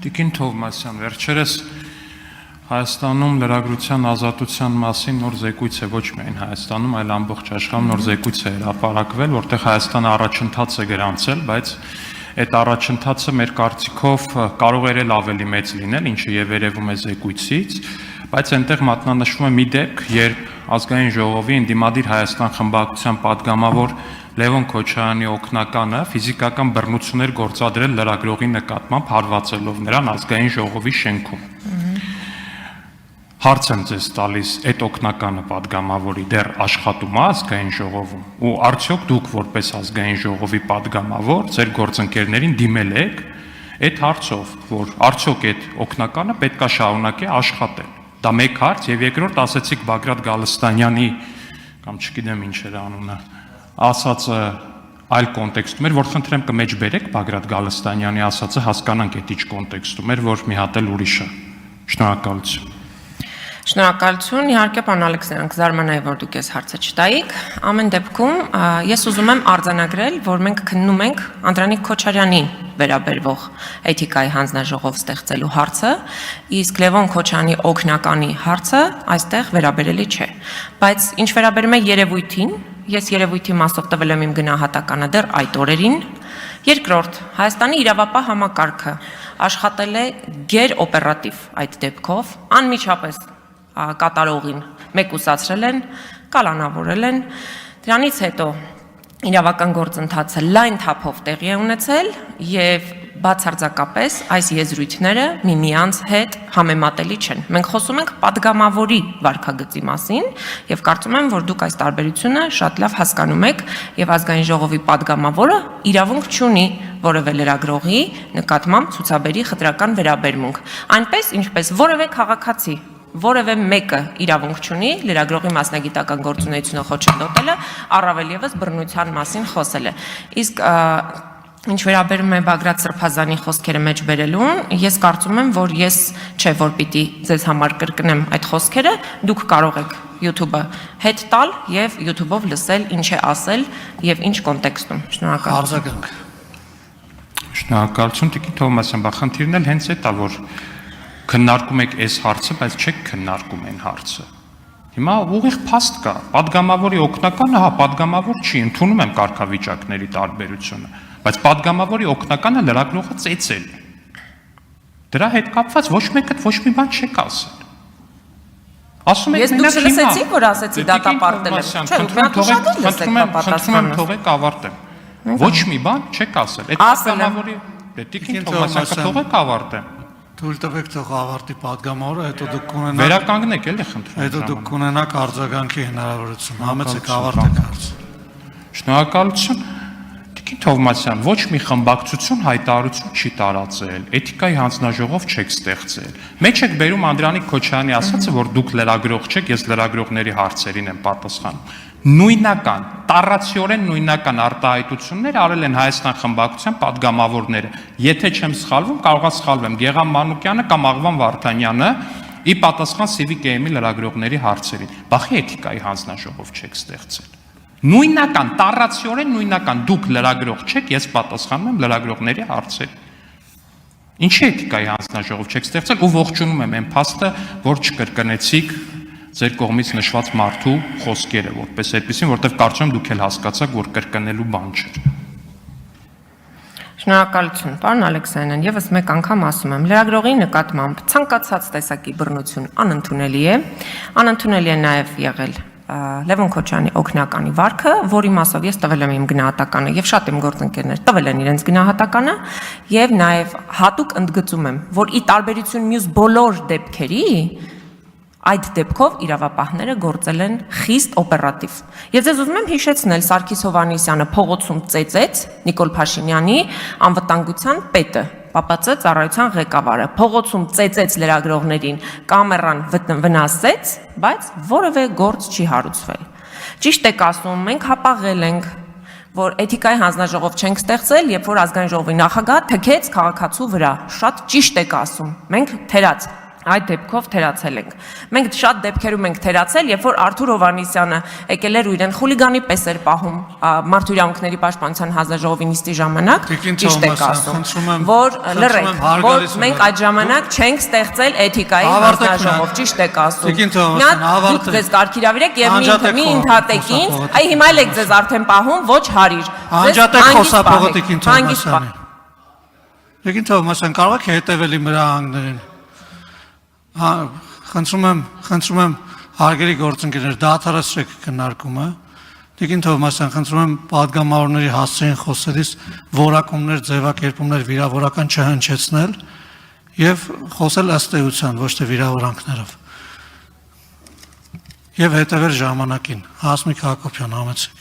Տիկին Թովմասյան, վերջերս Հայաստանում լրագրության ազատության մասին նոր զեկույց է ոչ միայն Հայաստանում, այլ ամբողջ աշխարհում նոր զեկույց է հրապարակվել, որտեղ Հայաստանը առաջընթաց է գրանցել, բայց այդ առաջընթացը մեր կարծիքով կարող էր ավելի մեծ լինել, ինչը եւ երևում է զեկույցից, բայց այնտեղ մատնանշվում է մի դեպք, երբ Ազգային ժողովի Ընդդիմադիր Հայաստան խմբակցության падգամավոր Լևոն Քոչարյանի օգնականը ֆիզիկական բռնություններ գործադրել լրագրողի նկատմամբ հարվածելով նրան Ազգային ժողովի շենքում։ Հարց եմ ձեզ տալիս, այդ օգնականը падգամավորի դեռ աշխատում է Ազգային ժողովում ու արդյոք դուք որպես Ազգային ժողովի падգամավոր ձեր գործընկերներին դիմել եք այդ հարցով, որ արդյոք այդ օգնականը պետք է շարունակի աշխատել։ Դա մեկ հարց եւ երկրորդ ասեցիք Բագրատ Գալստանյանի կամ չգիտեմ ինչ էր անունը ասածը այլ կոնտեքստում էր, որ խնդրեմ կմեջբերեք Բագրատ Գալստանյանի ասածը հասկանանք այդ ինչ կոնտեքստում էր, որ մի հատ էլ ուրիշը։ Շնորհակալություն։ Շնորհակալություն, իհարկե պարոն Ալեքսանյան, կզարմանայի, որ դուք այս հարցը չտայիք։ Ամեն դեպքում ես ուզում եմ արձանագրել, որ մենք քննում ենք Անդրանիկ Քոչարյանին վերաբերվող էթիկայի հանձնաժողով ստեղծելու հարցը, իսկ Լևոն Քոչարյանի օգնականի հարցը այստեղ վերաբերելի չէ։ Բայց ինչ վերաբերում է երևույթին, ես երևույթի մասով տվել եմ իմ գնահատականը դեռ այդ օրերին։ Երկրորդ, Հայաստանի իրավապահ համակարգը աշխատել է գերօպերատիվ այդ դեպքով, անմիջապես կատարողին մեկուսացրել են, կալանավորել են, դրանից հետո իրավական գործընթացը լայն թափով տեղի է ունեցել եւ բացարձակապես այս եզրույթները միմյանց հետ համեմատելի չեն։ Մենք խոսում ենք падգամավորի վարքագծի մասին եւ կարծում եմ, որ դուք այս տարբերությունը շատ լավ հասկանում եք եւ Ազգային ժողովի падգամավորը իրավունք չունի որևէ լրագրողի նկատմամբ ցուցաբերի խտրական վերաբերմունք, այնպես ինչպես որևէ քաղաքացի որևէ մեկը իրավունք չունի լրագրողի մասնագիտական գործունեությունը խոչընդոտելը, առավել եւս բռնության մասին խոսելը։ Իսկ ինչ վերաբերում է Բագրատ Սրբազանի խոսքերը մեջ բերելուն, ես կարծում եմ, որ ես չէ, որ պիտի ձեզ համար կրկնեմ այդ խոսքերը, դուք կարող եք YouTube-ը հետ տալ եւ YouTube-ով լսել ինչ է ասել եւ ինչ կոնտեքստում։ Շնորհակալություն։ Շնորհակալություն, Տիկին Թովմասյան, բա խնդիրն էլ հենց այդ է, որ քննարկում եք այս հարցը, բայց չեք քննարկում այն հարցը։ Հիմա ուղիղ փաստ կա, падգամավորի օգնականը, հա, падգամավոր չի, ընդունում եմ կարգավիճակների տարբերությունը, բայց падգամավորի օգնականը լրագրողը ծեծել է։ Դրա հետ կապված ոչ մեկը ոչ մի բան չեք ասել։ Ասում եք մենակ հիմա։ Ես դուք լսեցիք, որ ասեցի դատապարտել եմ։ Խնդրում եմ թողեք ավարտեմ։ Ոչ մի բան չեք ասել։ Այդ падգամավորի Տիկին Թովմասյան թողեք ավարտեմ։ Թույլ տվեք թող ավարտի падգամավորը, հետո դուք կունենաք վերականգնեք էլի խնդրում։ Հետո դուք կունենաք արձագանքի հնարավորություն։ Համեցեք ավարտեք հարցը։ Շնորհակալություն։ Տիկին Թովմասյան, ոչ մի խմբակցություն հայտարարություն չի տարածել, էթիկայի հանձնաժողով չեք ստեղծել։ Մեջ եք բերում Անդրանիկ Քոչարյանի ասածը, որ դուք լրագրող չեք, ես լրագրողների հարցերին եմ պատասխանում։ Նույնական, տառացիորեն նույնական արտահայտություններ արել են Հայաստան խմբակցության падգամավորները։ Եթե չեմ սխալվում, կարող է սխալվեմ, Գեգամ Մանուկյանը կամ Աղվան Վարդանյանը ի պատասխան Civic AM-ի լրագրողների հարցերին։ Բախի էթիկայի հանձնաժողով չեք ստեղծել։ Նույնական, տառացիորեն նույնական, դուք լրագրող չեք, ես պատասխանում եմ լրագրողների հարցերին։ Ինչի էթիկայի հանձնաժողով չեք ստեղծել ու ողջունում եմ այն փաստը, որ չկրկնեցիք ձեր կողմից նշված մարդու խոսքերը, որպես այդպեսին, որտեղ կարծում եմ դուք էլ հասկացաք, որ կրկնելու բան չէր։ Շնորհակալություն, պարոն Ալեքսանյան, եւս մեկ անգամ ասում եմ, լրագրողի նկատմամբ ցանկացած տեսակի բռնություն անընդունելի է, անընդունելի է նաեւ եղել Լևոն Քոչարյանի օգնականի վարքը, որի մասով ես տվել եմ իմ գնահատականը եւ շատ իմ գործընկերներ տվել են իրենց գնահատականը եւ նաեւ հատուկ ընդգծում եմ, որ ի տարբերություն մյուս բոլոր դեպքերի այդ դեպքով իրավապահները գործել են խիստ օպերատիվ։ Ես ձեզ ուզում եմ հիշեցնել Սարգիս Հովհաննիսյանը փողոցում ծեծեց Նիկոլ Փաշինյանի անվտանգության պետը, ՊՊՑ ծառայության ղեկավարը, փողոցում ծեծեց լրագրողներին, կամերան վնասեց, բայց որևէ գործ չի հարուցվել։ Ճիշտ եք ասում, մենք հապաղել ենք, որ էթիկայի հանձնաժողով չենք ստեղծել, երբ որ Ազգային ժողովի նախագահ թքեց քաղաքացու վրա։ Շատ ճիշտ եք ասում։ Մենք թերած այդ դեպքով թերացել ենք։ Մենք շատ դեպքերում ենք թերացել, երբ որ Արթուր Հովհաննիսյանը եկել էր ու իրեն խուլիգանի պես էր պահում Մարդու իրավունքների պաշտպանության հանձնաժողովի նիստի ժամանակ, ճիշտ եք ասում, որ լռեք, որ մենք այդ ժամանակ չենք ստեղծել էթիկայի հանձնաժողով, ճիշտ եք ասում։ Դուք ձեզ կարգիրավիրեք եւ մի ընդհատեք ինձ, այ հիմա էլ եք ձեզ արդեն պահում, ոչ հարիր։ Անջատեք խոսափողը Տիկին Թովմասյանին։ Տիկին Թովմասյան, կարող եք հետևել իմ հրահանգներին։ Խնդրում եմ հարգելի գործընկերներ, դադարեցրեք քննարկումը։ Տիկին Թովմասյան, խնդրում եմ պատգամավորների հասցեին խոսելիս որակումներ, ձևակերպումներ վիրավորական չհնչեցնել եւ խոսել ըստ էության, ոչ թե վիրավորանքներով։ Եվ հետևել ժամանակին։ Հասմիկ Հակոբյան, համեցեք։